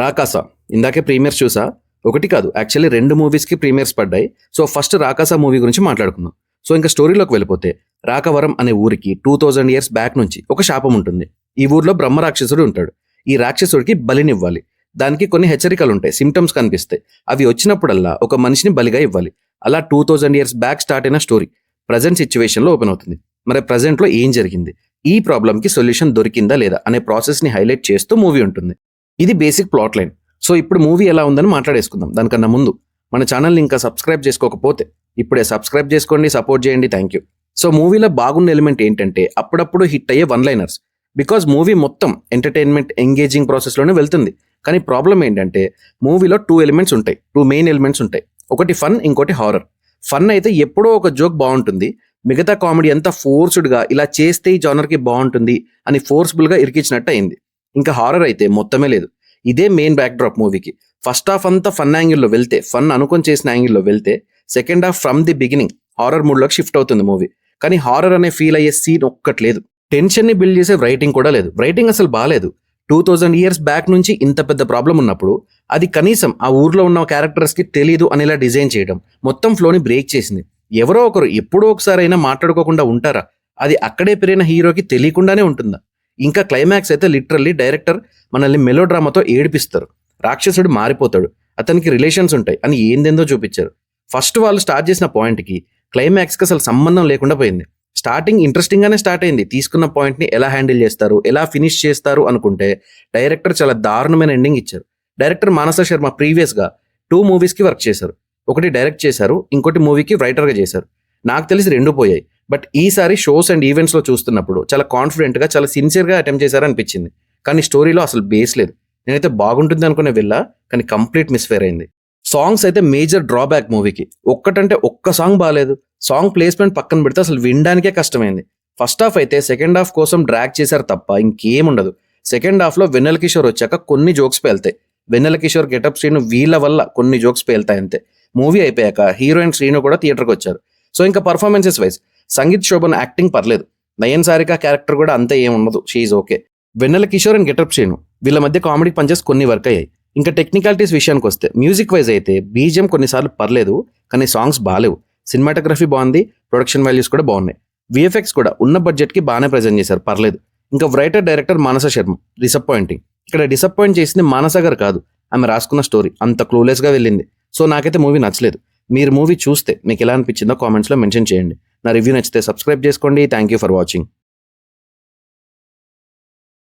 రాకాస ఇందాకే ప్రీమియర్స్ చూసా. ఒకటి కాదు, యాక్చువల్లీ 2 మూవీస్కి ప్రీమియర్స్ పడ్డాయి. సో ఫస్ట్ రాకాస మూవీ గురించి మాట్లాడుకుందాం. సో ఇంకా స్టోరీలోకి వెళ్ళిపోతే, రాకవరం అనే ఊరికి 2000 ఇయర్స్ బ్యాక్ నుంచి ఒక శాపం ఉంటుంది. ఈ ఊర్లో బ్రహ్మ రాక్షసుడు ఉంటాడు. ఈ రాక్షసుడికి బలినివ్వాలి. దానికి కొన్ని హెచ్చరికలు ఉంటాయి, సిమ్టమ్స్ కనిపిస్తాయి. అవి వచ్చినప్పుడల్లా ఒక మనిషిని బలిగా ఇవ్వాలి. అలా 2000 ఇయర్స్ బ్యాక్ స్టార్ట్ అయిన స్టోరీ ప్రజెంట్ సిచ్యువేషన్లో ఓపెన్ అవుతుంది. మరి ప్రజెంట్లో ఏం జరిగింది, ఈ ప్రాబ్లంకి సొల్యూషన్ దొరికిందా లేదా అనే ప్రాసెస్ని హైలైట్ చేస్తూ మూవీ ఉంటుంది. ఇది బేసిక్ ప్లాట్ లైన్. సో ఇప్పుడు మూవీ ఎలా ఉందని మాట్లాడేసుకుందాం. దానికన్నా ముందు మన ఛానల్ని ఇంకా సబ్స్క్రైబ్ చేసుకోకపోతే ఇప్పుడే సబ్స్క్రైబ్ చేసుకోండి, సపోర్ట్ చేయండి. Thank you. సో మూవీలో బాగున్న ఎలిమెంట్ ఏంటంటే అప్పుడప్పుడు హిట్ అయ్యే వన్ లైనర్స్. బికాజ్ మూవీ మొత్తం ఎంటర్టైన్మెంట్ ఎంగేజింగ్ ప్రాసెస్లోనే వెళ్తుంది. కానీ ప్రాబ్లం ఏంటంటే మూవీలో 2 మెయిన్ ఎలిమెంట్స్ ఉంటాయి. ఒకటి ఫన్, ఇంకోటి హారర్. ఫన్ అయితే ఎప్పుడో ఒక జోక్ బాగుంటుంది. మిగతా కామెడీ అంతా ఫోర్స్డ్గా ఇలా చేస్తే ఈ జానర్కి బాగుంటుంది అని ఫోర్స్ఫుల్గా ఇరికించినట్టు అయింది. ఇంకా హారర్ అయితే మొత్తమే లేదు. ఇదే మెయిన్ బ్యాక్ డ్రాప్ మూవీకి. ఫస్ట్ హాఫ్ అంతా ఫన్ యాంగిల్లో వెళ్తే, ఫన్ అనుకొని చేసిన యాంగిల్లో వెళ్తే, second half from the beginning horror మూడ్లోకి షిఫ్ట్ అవుతుంది మూవీ. కానీ హారర్ అనే ఫీల్ అయ్యే సీన్ ఒక్కట్లేదు. టెన్షన్ని బిల్డ్ చేసే రైటింగ్ కూడా లేదు. రైటింగ్ అసలు బాగాలేదు. 2000 ఇయర్స్ బ్యాక్ నుంచి ఇంత పెద్ద ప్రాబ్లం ఉన్నప్పుడు అది కనీసం ఆ ఊర్లో ఉన్న క్యారెక్టర్స్కి తెలీదు అనేలా డిజైన్ చేయడం మొత్తం ఫ్లోని బ్రేక్ చేసింది. ఎవరో ఒకరు ఎప్పుడో ఒకసారి అయినా మాట్లాడుకోకుండా ఉంటారా? అది అక్కడే పెరిగిన హీరోకి తెలియకుండానే ఉంటుందా? ఇంకా క్లైమాక్స్ అయితే లిటరల్లీ డైరెక్టర్ మనల్ని మెలో డ్రామాతో ఏడిపిస్తారు. రాక్షసుడు మారిపోతాడు, అతనికి రిలేషన్స్ ఉంటాయి అని ఏందేందో చూపించారు. ఫస్ట్ వాళ్ళు స్టార్ట్ చేసిన పాయింట్కి క్లైమాక్స్కి అసలు సంబంధం లేకుండా పోయింది. స్టార్టింగ్ ఇంట్రెస్టింగ్గానే స్టార్ట్ అయింది. తీసుకున్న పాయింట్ని ఎలా హ్యాండిల్ చేస్తారు, ఎలా ఫినిష్ చేస్తారు అనుకుంటే డైరెక్టర్ చాలా దారుణమైన ఎండింగ్ ఇచ్చారు. డైరెక్టర్ మానస శర్మ ప్రీవియస్గా 2 మూవీస్కి వర్క్ చేశారు. ఒకటి డైరెక్ట్ చేశారు, ఇంకోటి మూవీకి రైటర్గా చేశారు. నాకు తెలిసి 2 పోయాయి. బట్ ఈసారి షోస్ అండ్ ఈవెంట్స్లో చూస్తున్నప్పుడు చాలా కాన్ఫిడెంట్గా, చాలా సిన్సియర్గా అటెంప్ట్ చేశారు అనిపించింది. కానీ స్టోరీలో అసలు బేస్ లేదు. నేనైతే బాగుంటుంది అనుకునే వెళ్ళా, కానీ కంప్లీట్ మిస్ఫేర్ అయింది. సాంగ్స్ అయితే మేజర్ డ్రాబ్యాక్ మూవీకి. ఒక్కటంటే ఒక్క సాంగ్ బాగాలేదు. సాంగ్ ప్లేస్మెంట్ పక్కన పెడితే అసలు వినడానికే కష్టమైంది. ఫస్ట్ హాఫ్ అయితే సెకండ్ హాఫ్ కోసం డ్రాగ్ చేశారు తప్ప ఇంకేముండదు. సెకండ్ హాఫ్లో వెన్నెల కిషోర్ వచ్చాక కొన్ని జోక్స్ పేల్తాయి. వెన్నెల కిషోర్ గెటప్ శ్రీను వీళ్ళ వల్ల కొన్ని జోక్స్ పేల్తాయి అంతే. మూవీ అయిపోయాక హీరోయిన్ శ్రీను కూడా థియేటర్కి వచ్చారు. సో ఇంకా performances wise Sangeeth Shobhan acting పర్లేదు. నయన్ సారిక క్యారెక్టర్ కూడా అంతే ఏముండదు, షీఈ్ ఓకే. వెన్నెల కిషోర్ అండ్ గెటప్ శ్రీను వీళ్ళ మధ్య కామెడీ పంచెస్ కొన్ని వర్క్ అయ్యాయి. ఇంకా టెక్నికాలిటీస్ విషయానికి వస్తే మ్యూజిక్ వైజ్ అయితే బీజిఎం కొన్నిసార్లు పర్లేదు, కానీ సాంగ్స్ బాగాలేవు. సినిమాటోగ్రఫీ బాగుంది, ప్రొడక్షన్ వాల్యూస్ కూడా బాగున్నాయి. విఎఫ్ఎక్స్ కూడా ఉన్న బడ్జెట్కి బాగానే ప్రజెంట్ చేశారు, పర్లేదు. ఇంకా రైటర్ డైరెక్టర్ మానస శర్మ డిసప్పాయింటింగ్. ఇక్కడ డిసప్పాయింట్ చేసింది మానస గారు కాదు, ఆమె రాసుకున్న స్టోరీ అంత క్లూలెస్గా వెళ్ళింది. సో నాకైతే మూవీ నచ్చలేదు. మీరు మూవీ చూస్తే మీకు ఎలా అనిపించిందో కామెంట్స్లో మెన్షన్ చేయండి. నా రివ్యూ నచ్చితే సబ్స్క్రైబ్ చేసుకోండి. Thank you for watching.